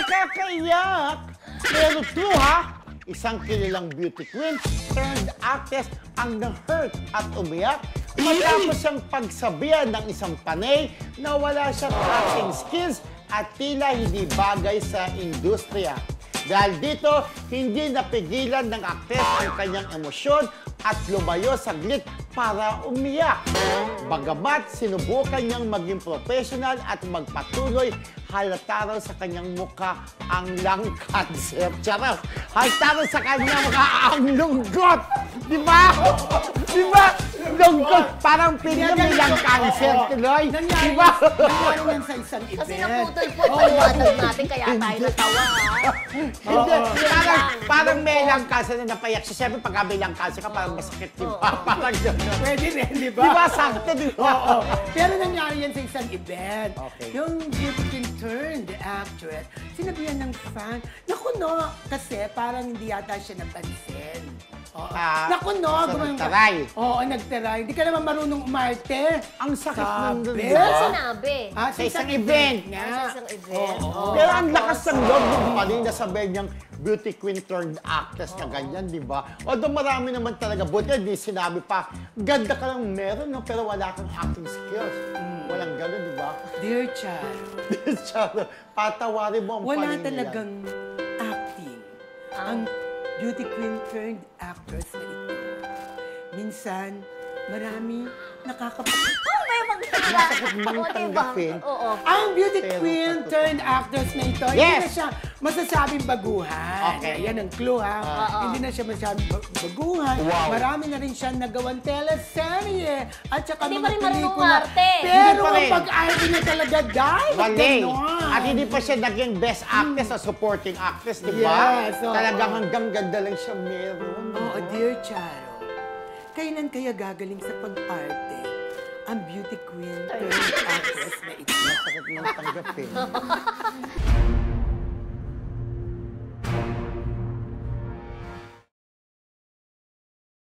Nakakaiyak! Pero true ha, isang kilalang beauty queen turned actress ang na-hurt at umiyak matapos siyang pagsabihan ng isang panay na wala siyang acting skills at tila hindi bagay sa industriya. Dahil dito, hindi napigilan ng aktres ang kanyang emosyon at lumayo saglit para umiyak. Bagamat sinubukan niyang maging professional at magpatuloy, halata raw sa kanyang mukha ang lung cancer. Charot! Halata raw sa kanyang mukha ang lunggot! Di ba? Di ba? Lunggot! Parang pinya may lung cancer tuloy. Di ba? Nangyari yan sa isang event. Kasi naputol po paliwanag natin, kaya tayo natawa. Hindi, parang may lung cancer na napayak siya. Siyempre, pag may lung cancer ka, parang masakit, di ba? Parang gano'n. Pwede rin, di ba? Di ba? Sakto, di ba? Oo. Pero nangyari yan sa isang event. Okay. Yung beauty queen turned actress, sinabihan ng fan, naku no, kasi parang hindi yata siya napansin. Oo. Naku no, so nagtaray. Oo, nagtaray. Hindi ka naman marunong umarte. Ang sakit Sabi. nandun, di Saan ba? sinabi? Sa isang event. nga. Sa isang event. Oo. Pero ang lakas ng loob ng paling nasabi niyang beauty queen turned actress na ganyan, di ba? Although marami naman talaga, buti hindi sinabi pa, ganda ka lang meron, no? Pero wala kang acting skills. Walang gano'n, di ba? Dear Charo, Charo, patawarin mo ang wala paling talagang acting ang beauty queen turned actress na ito. Minsan, marami nakakapagod. Oh, may magkakala. mang tanggapin. Oo. Ang beauty Pero queen totoo. turned actress na ito, hindi Yes. na siya masasabing baguhan. Okay. Yan ang clue ha. Hindi na siya masasabing baguhan. Wow. Marami na rin siya nagawang teleserye at saka Hindi mga pa rin marunong pelikula. umarte. Pero Hindi pa ang rin. pag-arte niya talaga, dahil Mali. At hindi pa siya naging best actress o supporting actress, di ba? Yes, oo. Talagang hanggang ganda lang siya meron. Oh, dear Charo, kailan kaya gagaling sa pag-arte ang beauty queen turned actress na ito? Masakit mang tanggapin.